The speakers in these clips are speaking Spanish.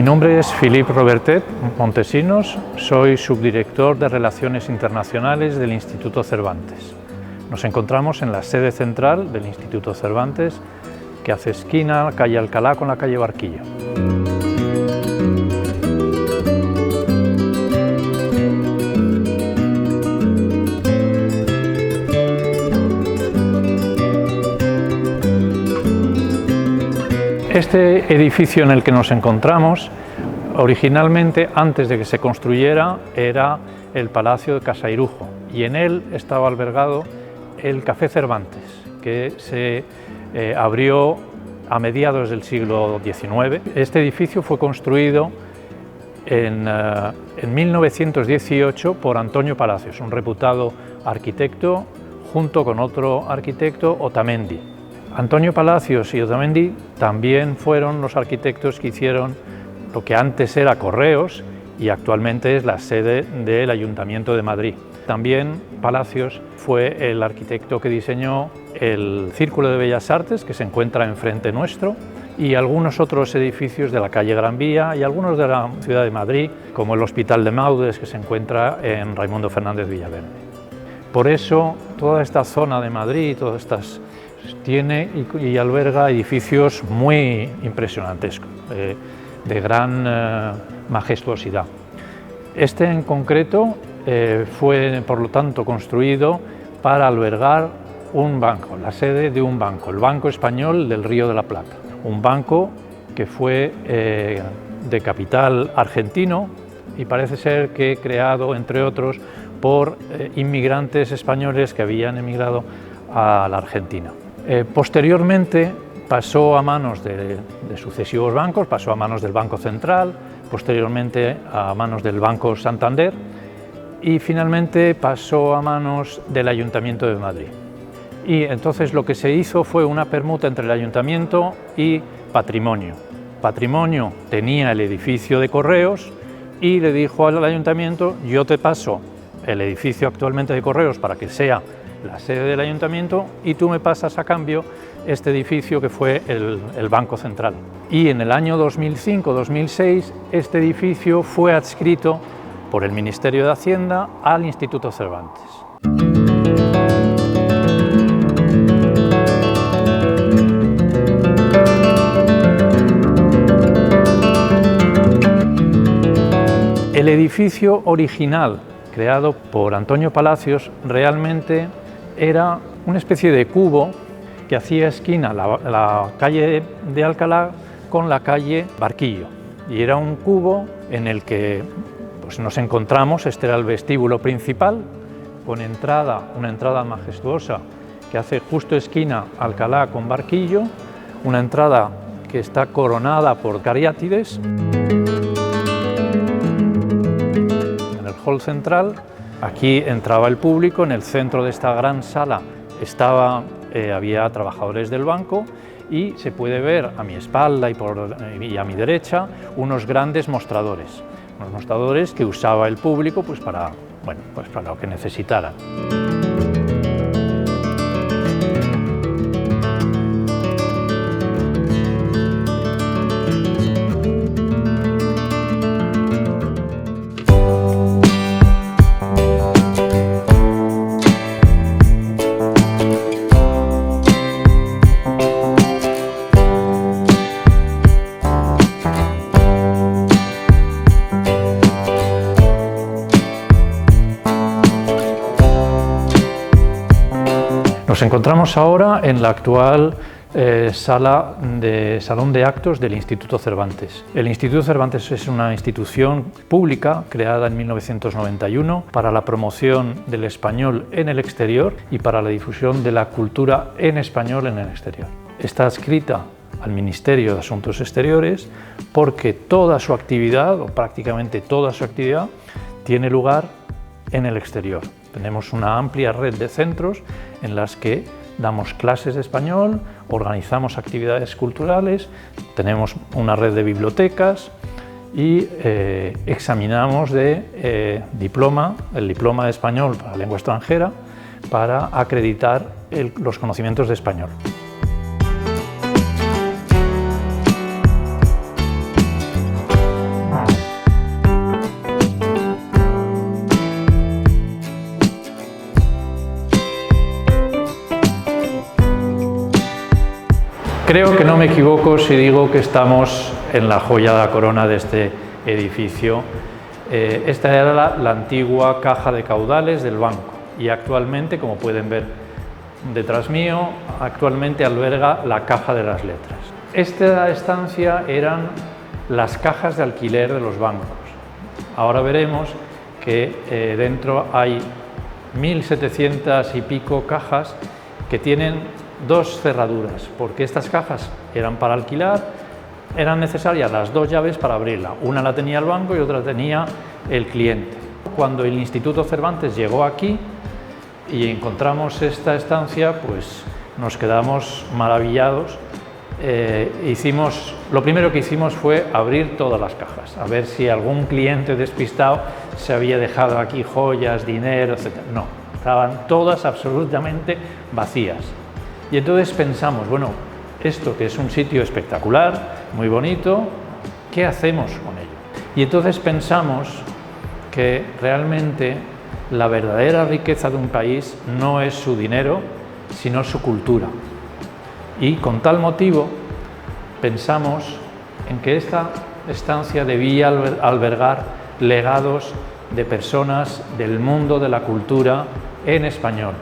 nombre es Philippe Robertet Montesinos, soy subdirector de Relaciones Internacionales del Instituto Cervantes. Nos encontramos en la sede central del Instituto Cervantes, que hace esquina calle Alcalá con la calle Barquillo. Este edificio en el que nos encontramos, originalmente, antes de que se construyera, era el Palacio de Casairujo, y en él estaba albergado el Café Cervantes, que se abrió a mediados del siglo XIX. Este edificio fue construido en 1918 por Antonio Palacios, un reputado arquitecto, junto con otro arquitecto, Otamendi. Antonio Palacios y Otamendi también fueron los arquitectos que hicieron lo que antes era Correos y actualmente es la sede del Ayuntamiento de Madrid. También Palacios fue el arquitecto que diseñó el Círculo de Bellas Artes, que se encuentra enfrente nuestro, y algunos otros edificios de la calle Gran Vía y algunos de la ciudad de Madrid, como el Hospital de Maudes, que se encuentra en Raimundo Fernández Villaverde. Por eso, toda esta zona de Madrid, todas estas tiene y alberga edificios muy impresionantes, de gran majestuosidad. Este en concreto fue, por lo tanto, construido para albergar un banco, la sede de un banco, el Banco Español del Río de la Plata. Un banco que fue de capital argentino y parece ser que creado, entre otros, por inmigrantes españoles que habían emigrado a la Argentina. Posteriormente pasó a manos de sucesivos bancos, pasó a manos del Banco Central, posteriormente a manos del Banco Santander y finalmente pasó a manos del Ayuntamiento de Madrid. Y entonces lo que se hizo fue una permuta entre el Ayuntamiento y Patrimonio. Patrimonio tenía el edificio de Correos y le dijo al Ayuntamiento: yo te paso el edificio actualmente de Correos para que sea la sede del Ayuntamiento y tú me pasas a cambio este edificio que fue el Banco Central. Y en el año 2005-2006 este edificio fue adscrito por el Ministerio de Hacienda al Instituto Cervantes. El edificio original, creado por Antonio Palacios, realmente era una especie de cubo que hacía esquina la calle de Alcalá con la calle Barquillo. Y era un cubo en el que nos encontramos. Este era el vestíbulo principal, con una entrada majestuosa que hace justo esquina Alcalá con Barquillo, una entrada que está coronada por cariátides. En el hall central, aquí entraba el público. En el centro de esta gran sala había trabajadores del banco y se puede ver a mi espalda y a mi derecha unos grandes mostradores, que usaba el público para lo que necesitaran. Nos encontramos ahora en la actual salón de actos del Instituto Cervantes. El Instituto Cervantes es una institución pública creada en 1991 para la promoción del español en el exterior y para la difusión de la cultura en español en el exterior. Está adscrita al Ministerio de Asuntos Exteriores porque toda su actividad, o prácticamente toda su actividad, tiene lugar en el exterior. Tenemos una amplia red de centros en las que damos clases de español, organizamos actividades culturales, tenemos una red de bibliotecas y examinamos el diploma de español para lengua extranjera para acreditar los conocimientos de español. Creo que no me equivoco si digo que estamos en la joya de la corona de este edificio. Esta era la antigua caja de caudales del banco y actualmente, como pueden ver detrás mío, actualmente alberga la Caja de las Letras. Esta estancia eran las cajas de alquiler de los bancos. Ahora veremos que dentro hay 1.700 y pico cajas que tienen dos cerraduras, porque estas cajas eran para alquilar, eran necesarias las dos llaves para abrirla. Una la tenía el banco y otra tenía el cliente. Cuando el Instituto Cervantes llegó aquí y encontramos esta estancia, pues nos quedamos maravillados. Lo primero que hicimos fue abrir todas las cajas, a ver si algún cliente despistado se había dejado aquí joyas, dinero, etc. No, estaban todas absolutamente vacías. Y entonces pensamos, bueno, esto que es un sitio espectacular, muy bonito, ¿qué hacemos con ello? Y entonces pensamos que realmente la verdadera riqueza de un país no es su dinero, sino su cultura. Y con tal motivo pensamos en que esta estancia debía albergar legados de personas del mundo de la cultura en español.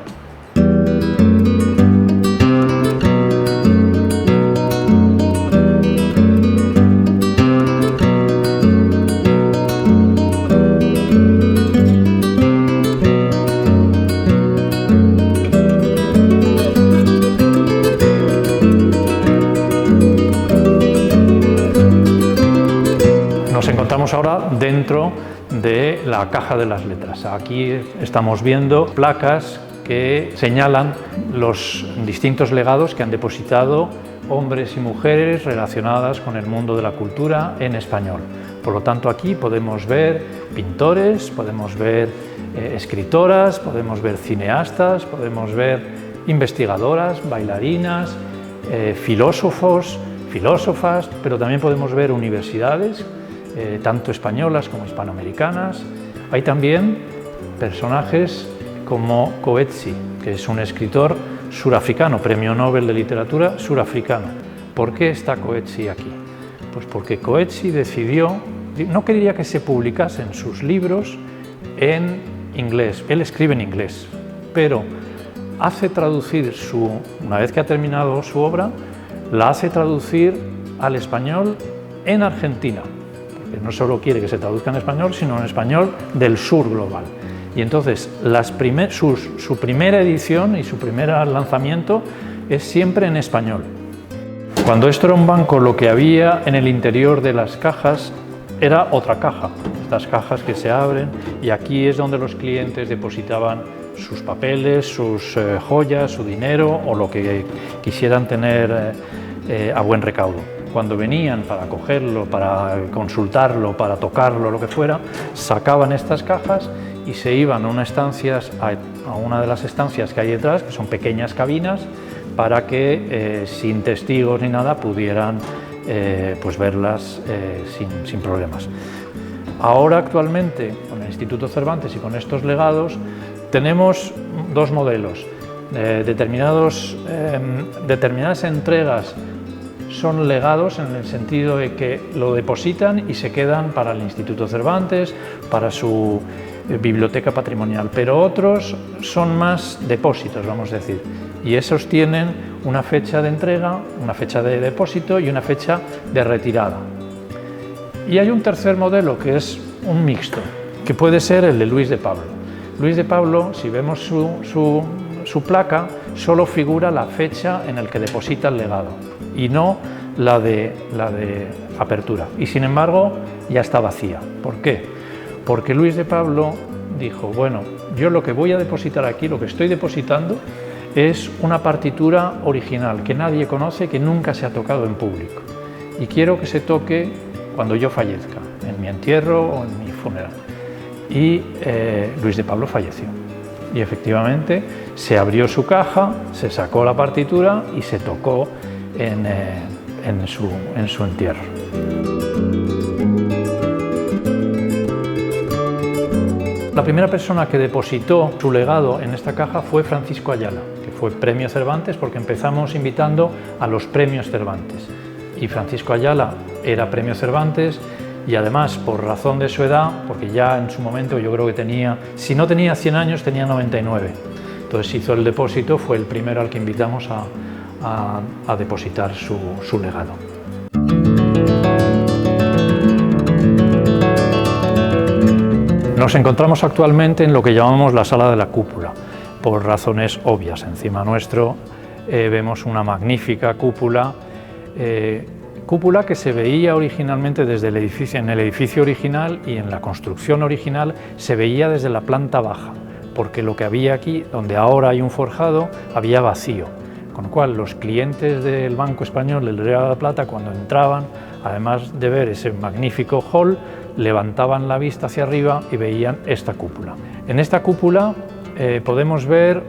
Nos encontramos ahora dentro de la Caja de las Letras. Aquí estamos viendo placas que señalan los distintos legados que han depositado hombres y mujeres relacionadas con el mundo de la cultura en español. Por lo tanto, aquí podemos ver pintores, podemos ver escritoras, podemos ver cineastas, podemos ver investigadoras, bailarinas, filósofos, filósofas, pero también podemos ver universidades, tanto españolas como hispanoamericanas. Hay también personajes como Coetzee, que es un escritor surafricano, premio Nobel de Literatura surafricano. ¿Por qué está Coetzee aquí? Pues porque Coetzee decidió, no quería que se publicasen sus libros en inglés, él escribe en inglés, pero hace traducir una vez que ha terminado su obra, la hace traducir al español en Argentina. No solo quiere que se traduzca en español, sino en español del sur global. Y entonces su primera edición y su primer lanzamiento es siempre en español. Cuando esto era un banco, lo que había en el interior de las cajas era otra caja. Estas cajas que se abren, y aquí es donde los clientes depositaban sus papeles, sus joyas, su dinero o lo que quisieran tener a buen recaudo. Cuando venían para cogerlo, para consultarlo, para tocarlo, lo que fuera, sacaban estas cajas y se iban a una de las estancias que hay detrás, que son pequeñas cabinas, para que sin testigos ni nada pudieran pues verlas sin problemas. Ahora actualmente, con el Instituto Cervantes y con estos legados, tenemos dos modelos. Determinadas entregas son legados en el sentido de que lo depositan y se quedan para el Instituto Cervantes, para su biblioteca patrimonial, pero otros son más depósitos, vamos a decir, y esos tienen una fecha de entrega, una fecha de depósito y una fecha de retirada. Y hay un tercer modelo que es un mixto, que puede ser el de Luis de Pablo. Luis de Pablo, si vemos su placa, solo figura la fecha en la que deposita el legado y no la de apertura. Y sin embargo, ya está vacía. ¿Por qué? Porque Luis de Pablo dijo, bueno, yo lo que voy a depositar aquí, lo que estoy depositando, es una partitura original que nadie conoce, que nunca se ha tocado en público. Y quiero que se toque cuando yo fallezca, en mi entierro o en mi funeral. Y Luis de Pablo falleció. Y efectivamente se abrió su caja, se sacó la partitura y se tocó en su entierro. La primera persona que depositó su legado en esta caja fue Francisco Ayala, que fue Premio Cervantes porque empezamos invitando a los premios Cervantes. Y Francisco Ayala era Premio Cervantes y además, por razón de su edad, porque ya en su momento yo creo que tenía, si no tenía 100 años, tenía 99. Entonces hizo el depósito, fue el primero al que invitamos a depositar su legado. Nos encontramos actualmente en lo que llamamos la Sala de la Cúpula, por razones obvias. Encima nuestro vemos una magnífica cúpula, cúpula que se veía originalmente desde el edificio, en el edificio original y en la construcción original se veía desde la planta baja, porque lo que había aquí, donde ahora hay un forjado, había vacío, con lo cual los clientes del Banco Español del Río de la Plata, cuando entraban, además de ver ese magnífico hall, levantaban la vista hacia arriba y veían esta cúpula. En esta cúpula podemos ver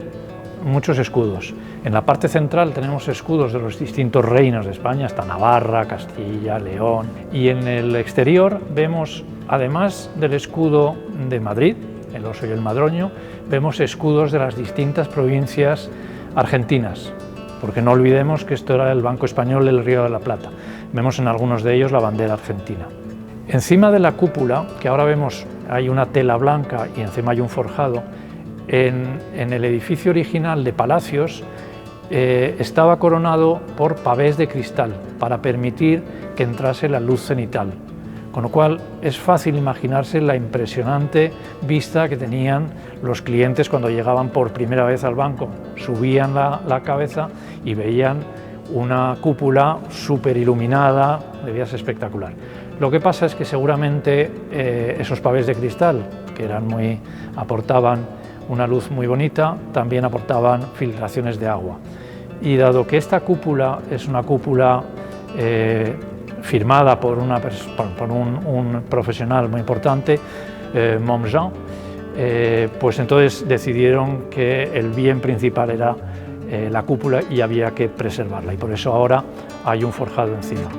muchos escudos. En la parte central tenemos escudos de los distintos reinos de España, hasta Navarra, Castilla, León, y en el exterior vemos, además del escudo de Madrid, el oso y el madroño, vemos escudos de las distintas provincias argentinas, porque no olvidemos que esto era el Banco Español del Río de la Plata. Vemos en algunos de ellos la bandera argentina. Encima de la cúpula, que ahora vemos hay una tela blanca y encima hay un forjado, en el edificio original de Palacios estaba coronado por pavés de cristal para permitir que entrase la luz cenital, con lo cual es fácil imaginarse la impresionante vista que tenían los clientes cuando llegaban por primera vez al banco. Subían la cabeza y veían una cúpula súper iluminada, debía ser espectacular. Lo que pasa es que seguramente esos pavés de cristal, que aportaban una luz muy bonita, también aportaban filtraciones de agua. Y dado que esta cúpula es una cúpula firmada por un profesional muy importante, Montjean, pues entonces decidieron que el bien principal era la cúpula y había que preservarla, y por eso ahora hay un forjado encima.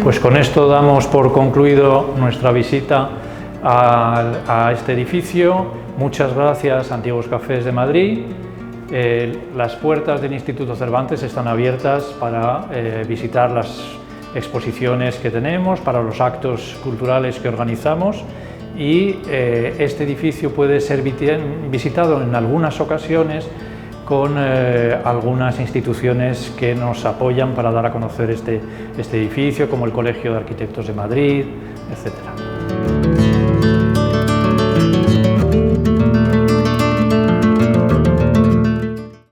Pues con esto damos por concluido nuestra visita a este edificio. Muchas gracias, Antiguos Cafés de Madrid. Las puertas del Instituto Cervantes están abiertas para visitar las exposiciones que tenemos, para los actos culturales que organizamos, y este edificio puede ser visitado en algunas ocasiones con algunas instituciones que nos apoyan para dar a conocer este edificio, como el Colegio de Arquitectos de Madrid, etc.